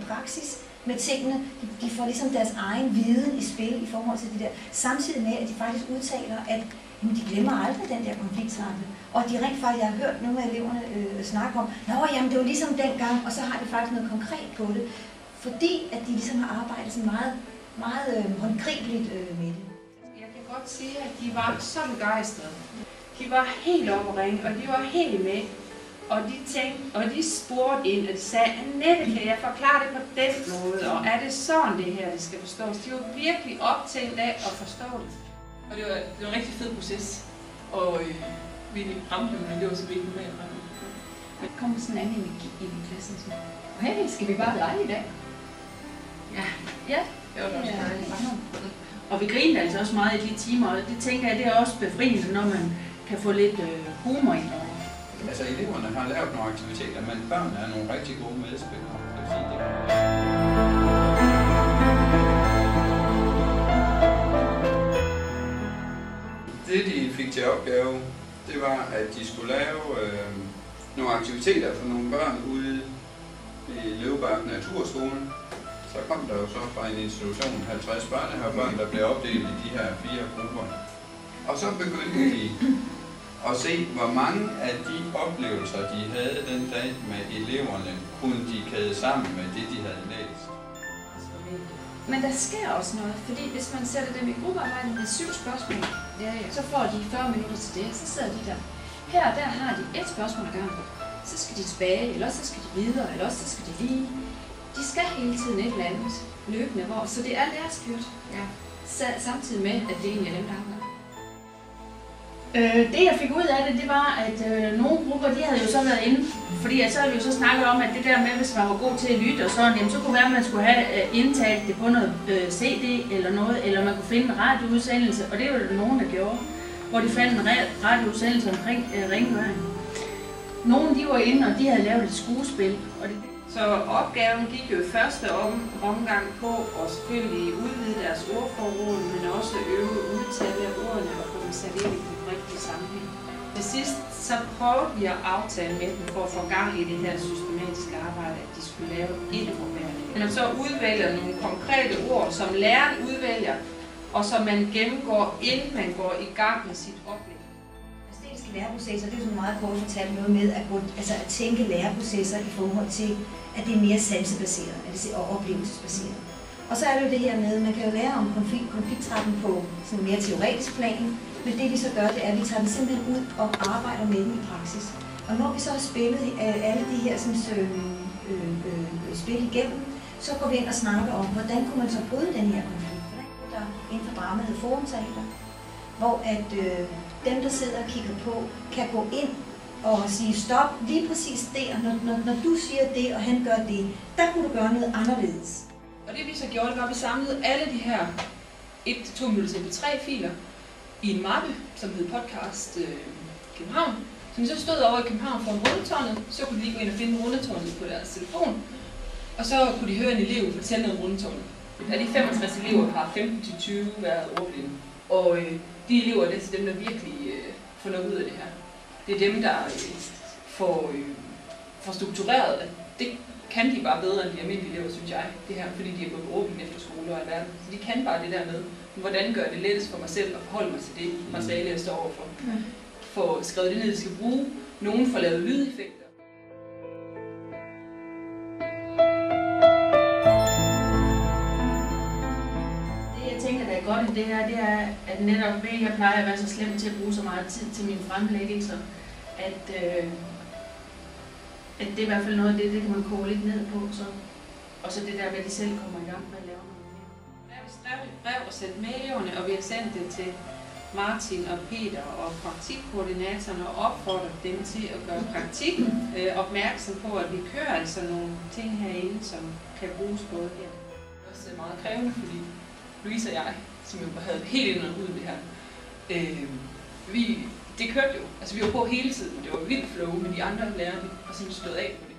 praksis med tingene. De får ligesom deres egen viden i spil i forhold til det der. Samtidig med, at de faktisk udtaler, at de glemmer aldrig den der konflikttrappe. Og de rent faktisk, jeg har hørt nogle af eleverne snakke om, jamen det var ligesom dengang, og så har de faktisk noget konkret på det. Fordi at de ligesom har arbejdet sådan meget håndgribeligt med det. Jeg kan godt sige, at de var så begejstrede. De var helt oppe at ringe, og de var helt med. Og de tænkte, og de spurgte ind, og de sagde, Annette, kan jeg forklare det på den måde? Og er det sådan, det her, det skal forstås? De var virkelig optaget af at forstå det. Og det var en rigtig fed proces. Og vi ramte dem, men det var så vigtigt med at ramme. Der kom sådan en anden energi ind i klassen. Hey, skal vi bare lege i dag? Ja. Ja. Det var også dejligt. Og vi grinede altså også meget i de timer, og det tænker jeg, det er også befriende, når man kan få lidt humor ind over. Altså eleverne har lavet nogle aktiviteter, men børnene er nogle rigtig gode medspillere. Det de fik til opgave, det var, at de skulle lave nogle aktiviteter for nogle børn ude i Løvebakken Naturskolen. Så kom der jo så fra en institution 50 børnehavebørn, der blev opdelt i de her 4 grupper. Og så begyndte de at se, hvor mange af de oplevelser, de havde den dag med eleverne, kunne de kæde sammen med det, de havde læst. Men der sker også noget, fordi hvis man sætter dem i gruppearbejde med 7 spørgsmål, så får de 40 minutter til det, så sidder de der. Her og der har de et spørgsmål ad gangen. Så skal de tilbage, eller så skal de videre, eller så skal de lige. De skal hele tiden et eller andet løbende, så det er lærerstyrt. Ja. Samtidig med, at det egentlig er dem, der har. Det jeg fik ud af det, det var, at nogle grupper, de havde jo så været inde, fordi så havde vi jo så snakket om, at det der med, hvis man var god til at lytte og sådan, jamen, så kunne det være, at man skulle have indtalt det på noget CD eller noget, eller man kunne finde en radioudsendelse, og det var der nogen, der gjorde, hvor de fandt en radioudsendelse omkring rengøring. Nogle, de var inde, og de havde lavet et skuespil, og det. Så opgaven gik jo i første omgang på at selvfølgelig udvide deres ordforråd, men også øve udtale af ordene og få dem sat ind i den rigtige sammenhæng. Til sidst så prøvede vi at aftale med dem for at få gang i det her systematiske arbejde, at de skulle lave et ord hver dag. Men så udvælger nogle konkrete ord, som læreren udvælger, og som man gennemgår, inden man går i gang med sit oplæg. Æstetiske læreprocesser, det er sådan meget kort fortalt noget med at tænke læreprocesser i forhold til, at det er mere sansebaseret og oplevelsesbaseret. Og så er det jo det her med, at man kan jo lære om konflikttrappen på sådan en mere teoretisk plan, men det vi så gør, det er, at vi tager den simpelthen ud og arbejder med den i praksis. Og når vi så har spillet alle de her spil igennem, så går vi ind og snakker om, hvordan kunne man så bryde den her konflikt. Hvordan kunne der inden for drama hedder forumteater, hvor at dem, der sidder og kigger på, kan gå ind og sige stop lige præcis der, når du siger det, og han gør det, der kunne du gøre noget anderledes. Og det vi så gjorde, det var, at vi samlede alle de her 1-2 minutter MP3-filer i en mappe, som hed Podcast København. Så vi så stod over i København foran Rundetårnet, så kunne de lige gå ind og finde Rundetårnet på deres telefon. Og så kunne de høre en elev fortælle noget om Rundetårnet. Af de 65 elever har 15-20 været ordblinde. Og de elever, det er dem, der virkelig får noget ud af det her. Det er dem, der får struktureret, at det kan de bare bedre end de almindelige elever, synes jeg, det her, fordi de er gået ordblinde efter skole og alverden. Så de kan bare det der med, hvordan gør det lettest for mig selv at forholde mig til det materiale, jeg står overfor. Få skrevet det ned, de skal bruge. Nogen får lavet lydeffekter. Der er godt i det her, det er, at netop ved, at jeg plejer at være så slem til at bruge så meget tid til mine fremlæggelser, at det er i hvert fald noget af det kan man koge lidt ned på. Så. Og så det der med, at de selv kommer i gang med at lave noget mere. Jeg har skrevet et brev og sendt med eleverne, og vi har sendt det til Martin og Peter og praktikkoordinatorerne og opfordret dem til at gøre praktik opmærksom på, at vi kører altså nogle ting herinde, som kan bruges både her. Det er også meget krævende, fordi Louise og jeg, som jo havde helt ind og ud det her, det kørte jo. Altså vi var på hele tiden, det var vildt flow, men de andre lærere, vi har simpelthen stået af på det.